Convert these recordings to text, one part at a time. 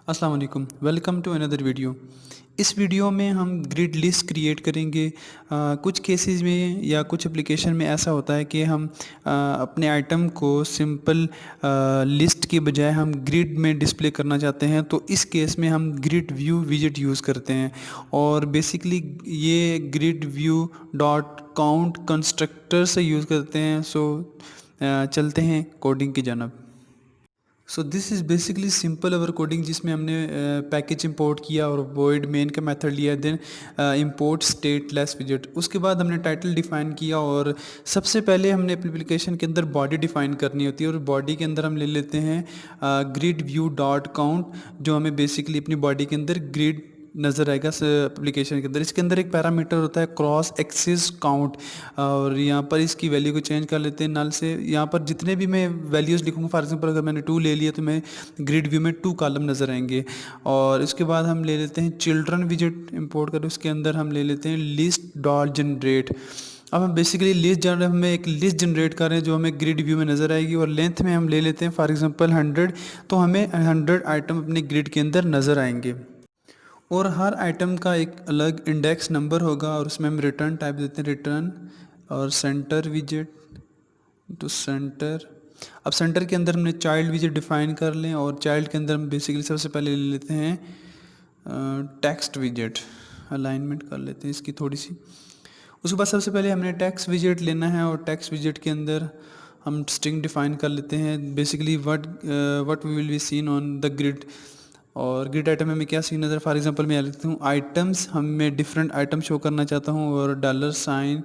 अस्सलाम वालेकुम, welcome to another video. इस वीडियो में हम ग्रिड लिस्ट क्रिएट करेंगे। कुछ केसेस में या कुछ एप्लीकेशन में ऐसा होता है कि हम अपने आइटम को सिंपल लिस्ट के बजाय हम ग्रिड में डिस्प्ले करना चाहते हैं, तो इस केस में हम ग्रिड व्यू विजेट यूज़ करते हैं। और बेसिकली ये grid view dot count constructor से यूज़ करते हैं। चलते हैं कोडिंग की जानब। So this is basically simple our coding, जिसमें हमने पैकेज इंपोर्ट किया और वॉइड मेन का मेथड लिया, देन इंपोर्ट स्टेटलेस विजेट। उसके बाद हमने टाइटल डिफ़ाइन किया और सबसे पहले हमने एप्लीकेशन के अंदर बॉडी डिफ़ाइन करनी होती है, और बॉडी के अंदर हम ले लेते हैं ग्रिड व्यू डॉट काउंट, जो हमें बेसिकली अपनी बॉडी के अंदर ग्रिड नज़र आएगा एप्लीकेशन के अंदर। इसके अंदर एक पैरामीटर होता है क्रॉस एक्सिस काउंट, और यहाँ पर इसकी वैल्यू को चेंज कर लेते हैं नल से। यहाँ पर जितने भी मैं वैल्यूज़ लिखूँगा, फॉर एग्जांपल अगर मैंने 2 ले लिया तो मैं ग्रिड व्यू में 2 कॉलम नज़र आएंगे। और इसके बाद हम ले लेते हैं चिल्ड्रन विजेट इंपोर्ट कर, उसके अंदर हम ले लेते हैं लिस्ट डॉट जनरेट। अब हम बेसिकली हमें एक लिस्ट जनरेट कर रहे हैं जो हमें ग्रिड व्यू में नज़र आएगी, और लेंथ में हम ले लेते हैं फॉर एग्जांपल 100, तो हमें 100 आइटम अपने ग्रिड के अंदर नज़र आएंगे। और हर आइटम का एक अलग इंडेक्स नंबर होगा, और उसमें हम रिटर्न टाइप देते हैं रिटर्न, और सेंटर विजेट टू सेंटर। अब सेंटर के अंदर हमने चाइल्ड विजेट डिफाइन कर लें, और चाइल्ड के अंदर हम बेसिकली सबसे पहले ले लेते हैं टेक्स्ट विजेट। अलाइनमेंट कर लेते हैं इसकी थोड़ी सी। उसके बाद सबसे पहले हमने टेक्स्ट विजेट लेना है, और टेक्स्ट विजेट के अंदर हम स्ट्रिंग डिफाइन कर लेते हैं basically what we will be seen on the grid. और ग्रिड आइटम में हमें क्या सीन नज़र, फॉर एग्जांपल मैं लिखता हूँ आइटम्स, मैं डिफरेंट आइटम शो करना चाहता हूँ, और dollar sign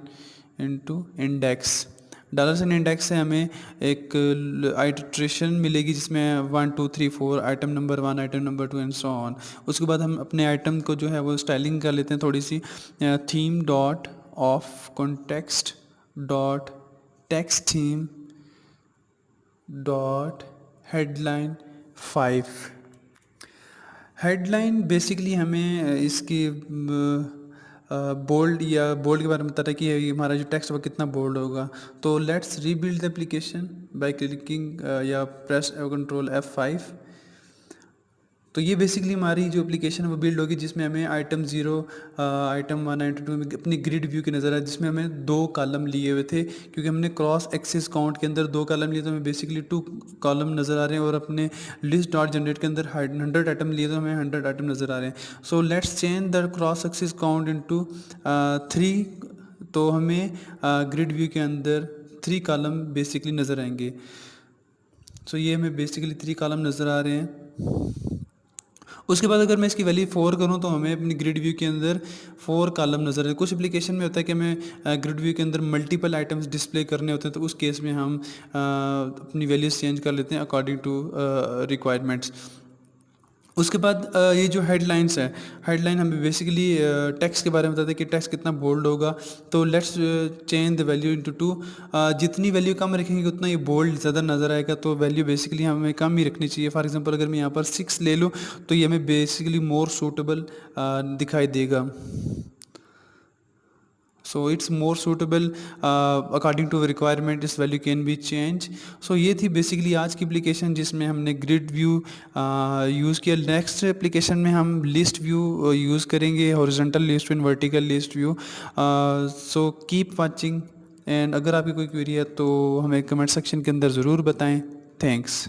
into index. Dollar sign index से हमें एक आइट्रेशन मिलेगी जिसमें 1 2 3 4 item number 1, item number 2 and so on. उसके बाद हम अपने आइटम को जो है वो स्टाइलिंग कर लेते हैं थोड़ी सी। Theme dot of context dot text theme dot headline 5। Headline basically हमें इसकी बोल्ड के बारे में बताता है कि हमारा जो टेक्स्ट वो कितना बोल्ड होगा। तो let's rebuild the application by clicking या प्रेस कंट्रोल F5। तो ये बेसिकली हमारी जो एप्लीकेशन है वो बिल्ड होगी, जिसमें हमें आइटम 0, आइटम 1, आइटम 2 में अपनी ग्रिड व्यू की नज़र है, जिसमें हमें 2 कॉलम लिए हुए थे, क्योंकि हमने क्रॉस एक्सिस काउंट के अंदर 2 कॉलम लिए, तो हमें बेसिकली 2 कॉलम नज़र आ रहे हैं। और अपने लिस्ट डॉट जनरेट के अंदर 100 आइटम लिए, तो हमें 100 आइटम नज़र आ रहे हैं। So let's change the cross axis count into 3, तो हमें ग्रिड व्यू के अंदर 3 कॉलम बेसिकली नज़र आएंगे। सो ये हमें बेसिकली 3 कॉलम नज़र आ रहे हैं। उसके बाद अगर मैं इसकी वैल्यू 4 करूं तो हमें अपनी ग्रिड व्यू के अंदर 4 कॉलम नज़र आए। कुछ एप्लीकेशन में होता है कि हमें ग्रिड व्यू के अंदर मल्टीपल आइटम्स डिस्प्ले करने होते हैं, तो उस केस में हम अपनी वैल्यूज़ चेंज कर लेते हैं अकॉर्डिंग टू रिक्वायरमेंट्स। उसके बाद ये जो हेडलाइंस है, हेडलाइन हमें बेसिकली टेक्स्ट के बारे में बताते हैं कि टेक्स्ट कितना बोल्ड होगा। तो let's change the value into 2। जितनी वैल्यू कम रखेंगे उतना ये बोल्ड ज़्यादा नज़र आएगा, तो वैल्यू बेसिकली हमें कम ही रखनी चाहिए। फॉर एग्जांपल अगर मैं यहाँ पर 6 ले लूँ तो ये हमें बेसिकली मोर सूटेबल दिखाई देगा। So it's more suitable according to requirement, इस value can be change. So ये थी बेसिकली आज की एप्लीकेशन, जिसमें हमने ग्रिड व्यू यूज़ किया। नेक्स्ट एप्लीकेशन में हम लिस्ट व्यू यूज़ करेंगे, horizontal list view, vertical list view. So keep watching, and अगर आपकी कोई क्वेरी है तो हमें कमेंट सेक्शन के अंदर ज़रूर बताएं। थैंक्स।